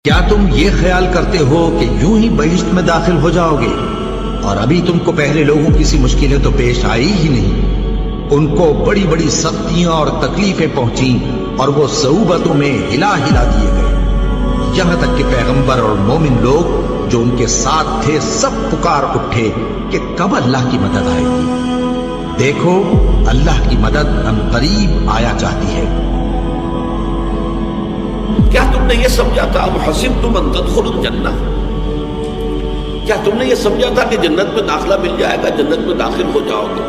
کیا تم یہ خیال کرتے ہو کہ یوں ہی بہشت میں داخل ہو جاؤ گے اور ابھی تم کو پہلے لوگوں کی سی مشکلیں تو پیش آئی ہی نہیں؟ ان کو بڑی بڑی سختیاں اور تکلیفیں پہنچیں اور وہ صعوبتوں میں ہلا ہلا دیے گئے، یہاں تک کہ پیغمبر اور مومن لوگ جو ان کے ساتھ تھے سب پکار اٹھے کہ کب اللہ کی مدد آئے گی۔ دیکھو اللہ کی مدد عنقریب آیا چاہتی ہے۔ کیا تم نے یہ سمجھا تھا حسبتم ان تدخلوا الجنہ، کیا تم نے یہ سمجھا تھا کہ جنت میں داخلہ مل جائے گا، جنت میں داخل ہو جاؤ گے؟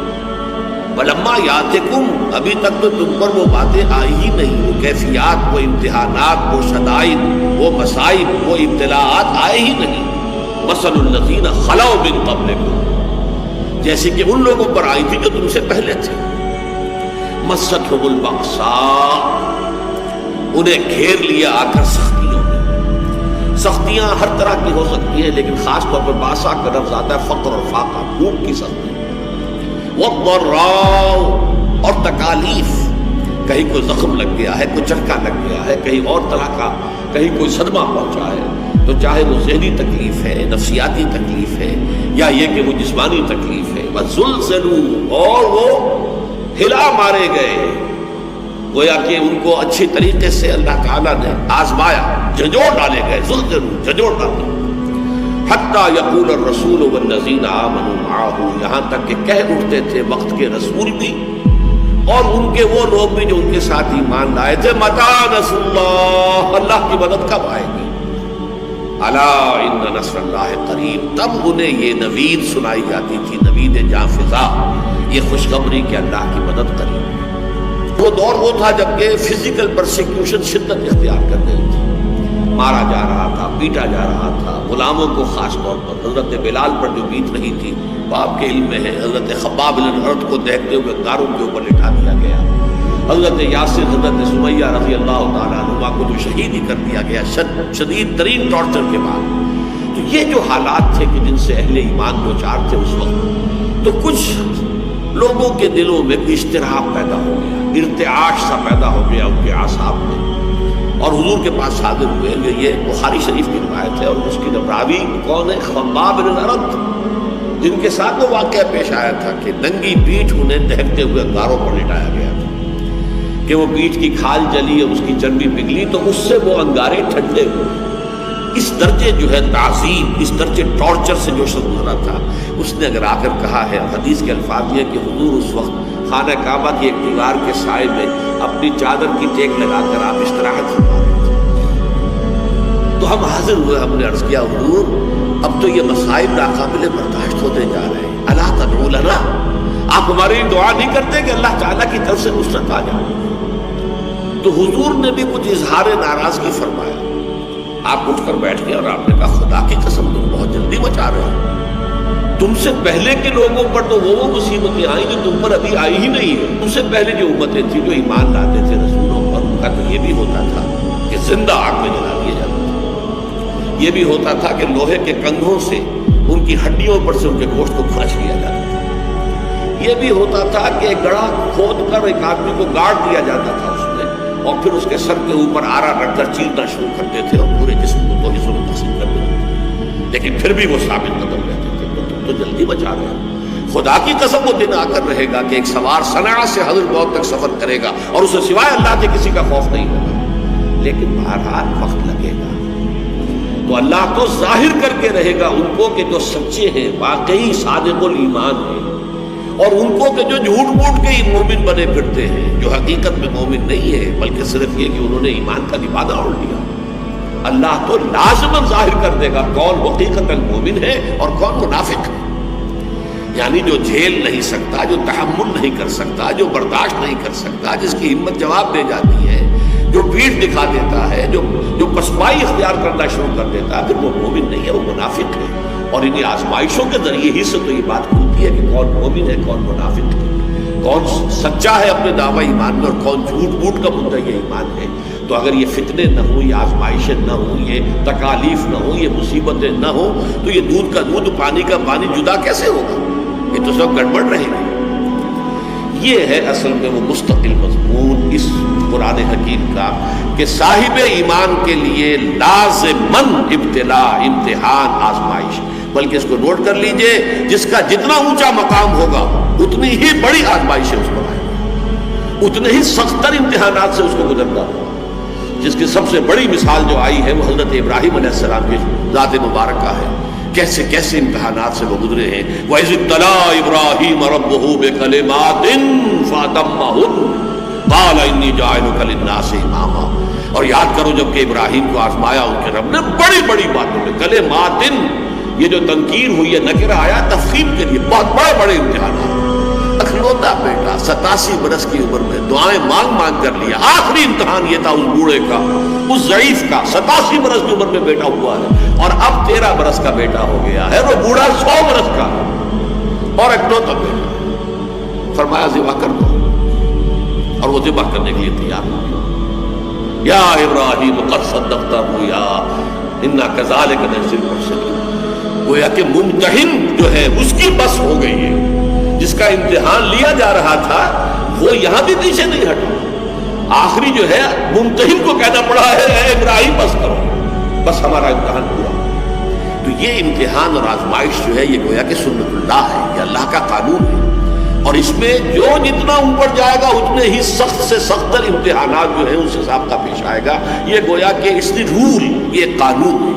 ولما یاتکم، ابھی تک تو تم پر وہ باتیں آئی ہی نہیں، وہ کیفیات، وہ امتحانات، وہ شدائد، وہ مصائب، وہ ابتلاءات آئے ہی نہیں۔ مثل الذین خلوا من قبلکم، جیسے کہ ان لوگوں پر آئی تھی جو تم سے پہلے تھے۔ مستھم البأساء، انہیں گھیر لیا آ کر سختیوں نے۔ سختیاں ہر طرح کی ہو سکتی ہیں، لیکن خاص طور پر باسا کا لفظ آتا ہے فقر اور فاقہ، بھوک کی سختی۔ والضراء، اور تکالیف، کہیں کوئی زخم لگ گیا ہے، کوئی چٹکا لگ گیا ہے، کہیں اور طرح کا، کہیں کوئی صدمہ پہنچا ہے، تو چاہے وہ ذہنی تکلیف ہے، نفسیاتی تکلیف ہے، یا یہ کہ وہ جسمانی تکلیف ہے۔ وزلزلوا، اور وہ ہلا مارے گئے، گویا کہ ان کو اچھی طریقے سے اللہ تعالیٰ نے آزمایا، جھنجھوڑ ڈالے گئے، زلزلوا، جھنجھوڑ ڈالے، حتیٰ یقول الرسول والذین آمنوا معہ، یہاں تک کہ کہہ اٹھتے تھے وقت کے رسول بھی اور ان کے وہ لوگ بھی جو ان کے ساتھ ایمان لائے تھے، متی نصر اللہ، اللہ کی مدد کب آئے گی؟ الا ان نصر اللہ قریب، تب انہیں یہ نوید سنائی جاتی تھی، نوید جانفزا، یہ خوشخبری کہ اللہ کی مدد قریب۔ وہ دور وہ تھا جبکہ فزیکل پرسیکیوشن شدت اختیار کر رہی تھی، مارا جا رہا تھا، پیٹا جا رہا تھا، غلاموں کو خاص طور پر حضرت بلال پر جو بیت رہی تھی باپ کے علم میں ہے، حضرت خباب بن الارت کو دیکھتے ہوئے گاروں کے اوپر لٹا دیا گیا، حضرت یاسر، حضرت سمیہ رضی اللہ تعالیٰ عنہما کو جو شہید ہی کر دیا گیا شدید ترین ٹارچر کے بعد۔ تو یہ جو حالات تھے کہ جن سے اہل ایمان دو چار تھے اس وقت، تو کچھ لوگوں کے دلوں میں اضطراب پیدا ہو گیا، ارتعاش سا پیدا ہو گیا ان کے اعصاب میں، اور حضور کے پاس حاضر ہوئے۔ یہ بخاری شریف کی روایت ہے، اور اس کی راوی کون ہے؟ خباب بن الارت، جن کے ساتھ وہ واقعہ پیش آیا تھا کہ ننگی پیٹھ انہیں دہکتے ہوئے غاروں پر لٹایا گیا تھا، کہ وہ پیٹھ کی کھال جلی اور اس کی چربی پگھلی تو اس سے وہ انگارے ٹھنڈے ہوئے۔ اس درجے جو ہے تعذیب، اس درجے ٹارچر سے جو شخص گزرا تھا، اس نے اگر آ کر کہا ہے، حدیث کے الفاظ یہ کہ حضور اس وقت خانہ کعبہ کی ایک دیوار کے سائے میں اپنی چادر کی ٹیک لگا کر آپ استراحت فرما رہے تھے۔ تو ہم حاضر ہوئے، ہم نے عرض کیا حضور اب تو یہ مصائب ناقابل برداشت ہوتے جا رہے ہیں، الا تدعو لنا، آپ ہماری دعا نہیں کرتے کہ اللہ تعالیٰ کی طرف سے نصرت آ جائے؟ تو حضور نے بھی کچھ اظہار ناراضگی فرمایا، آپ اٹھ کر بیٹھ گئے اور آپ نے کہا خدا کی قسم تم بہت جلدی مچا رہے ہو، تم سے پہلے کے لوگوں پر تو وہ مصیبتیں آئیں جو تم پر ابھی آئی ہی نہیں ہے۔ تم سے پہلے جو امتیں تھیں جو ایمان لاتے تھے رسولوں پر، ان کا تو یہ بھی ہوتا تھا کہ زندہ آگ میں جلا دیا جاتا تھا، یہ بھی ہوتا تھا کہ لوہے کے کنگھوں سے ان کی ہڈیوں پر سے ان کے گوشت کو کھرچ لیا جاتا تھا، یہ بھی ہوتا تھا کہ ایک گڑھا کھود کر ایک آدمی کو گاڑ دیا جاتا تھا اس میں، اور پھر اس کے سر کے اوپر آرا رکھ کر چیرنا شروع کرتے تھے اور پورے جسم کو دو حصوں میں تقسیم کر دیتے تھے، لیکن پھر بھی وہ ثابت قدم رہتے تھے کہ تم تو جلدی بچا رہے ہو۔ خدا کی قسم وہ دن آ کر رہے گا کہ ایک سوار صنعاء سے حضرت موت تک سفر کرے گا اور اسے سوائے اللہ کے کسی کا خوف نہیں ہوگا، لیکن بہرحال وقت لگے گا۔ تو اللہ تو ظاہر کر کے رہے گا ان کو کہ جو سچے ہیں، واقعی صادق الایمان ہیں، اور ان کو کہ جو جھوٹ موٹ کے ہی مومن بنے پھرتے ہیں، جو حقیقت میں مومن نہیں ہے بلکہ صرف یہ کہ انہوں نے ایمان کا لبادہ اوڑھ لیا۔ اللہ تو لازماً ظاہر کر دے گا کون حقیقت المومن ہے اور کون منافق ہے، یعنی جو جھیل نہیں سکتا، جو تحمل نہیں کر سکتا، جو برداشت نہیں کر سکتا، جس کی ہمت جواب دے جاتی ہے، جو پیٹھ دکھا دیتا ہے، جو پسپائی اختیار کرنا شروع کر دیتا ہے، پھر وہ مومن نہیں ہے، وہ منافق ہے۔ اور انہیں آزمائشوں کے ذریعے ہی سے تو یہ بات کھلتی ہے کہ کون مومن ہے، کون منافق ہے، کون سچا ہے اپنے دعوی ایمان میں اور کون جھوٹ موٹ کا مدعی ایمان ہے۔ تو اگر یہ فتنے نہ ہوں، یہ آزمائشیں نہ ہوں، یہ تکالیف نہ ہوں، یہ مصیبتیں نہ ہوں، تو یہ دودھ کا دودھ، پانی کا پانی جدا کیسے ہوگا؟ یہ تو سب گڑبڑ رہے گا۔ یہ ہے اصل میں وہ مستقل مضمون اس قرآن حکیم کا کہ صاحب ایمان کے لیے لازماً ابتلا، امتحان، آزمائش، بلکہ اس کو نوٹ کر لیجئے، جس کا جتنا اونچا مقام ہوگا اتنی ہی بڑی آزمائشیں اس پر آئیں گی، اتنے ہی سخت تر امتحانات سے اس کو گزرنا ہوگا۔ جس کی سب سے بڑی مثال جو آئی ہے وہ حضرت ابراہیم علیہ السلام کی ذات مبارکہ ہے، کیسے کیسے امتحانات سے وہ گزرے ہیں۔ وَإِذِ ابْتَلَىٰ إِبْرَاهِيمَ رَبُّهُ بِكَلِمَاتٍ فَأَتَمَّهُنَّ قَالَ إِنِّي جَاعِلُكَ لِلنَّاسِ إِمَامًا، اور یاد کرو جب کہ ابراہیم کو آزمایا ان کے رب نے بڑی بڑی باتوں میں، کلماتن، یہ جو تنکیر ہوئی ہے، نکرہ آیا تفخیم کے لیے، بہت بڑے بڑے امتحانات۔ اکلوتا بیٹا 87 برس کی عمر میں دعائیں مانگ مانگ کر لیا، آخری امتحان یہ تھا اس بوڑھے کا، اس ضعیف کا، 87 برس کی عمر میں بیٹا ہوا ہے، اور اب 13 برس کا بیٹا ہو گیا ہے، وہ بوڑھا 100 برس کا، اور اکلوتا بیٹا، فرمایا ذبح کر دو، اور وہ ذبح کرنے کے لیے تیار ہو گیا۔ یا ابراہیم قد صدقت الرؤیا انا کذالک نجزی المحسنین، گویا کہ ممتحن جو ہے اس کی بس ہو گئی ہے، جس کا امتحان لیا جا رہا تھا وہ یہاں بھی پیچھے نہیں ہٹا، آخری جو ہے ممتحن کو کہنا پڑا ہے اے ابراہیم بس کرو، بس ہمارا امتحان پورا۔ تو یہ امتحان اور آزمائش جو ہے یہ گویا کہ سنت اللہ ہے، یہ اللہ کا قانون ہے، اور اس میں جو جتنا اوپر جائے گا اتنے ہی سخت سے سخت تر امتحانات جو ہیں ان سے سابقہ پیش آئے گا۔ یہ گویا کہ اس نے رول، یہ قانون ہے۔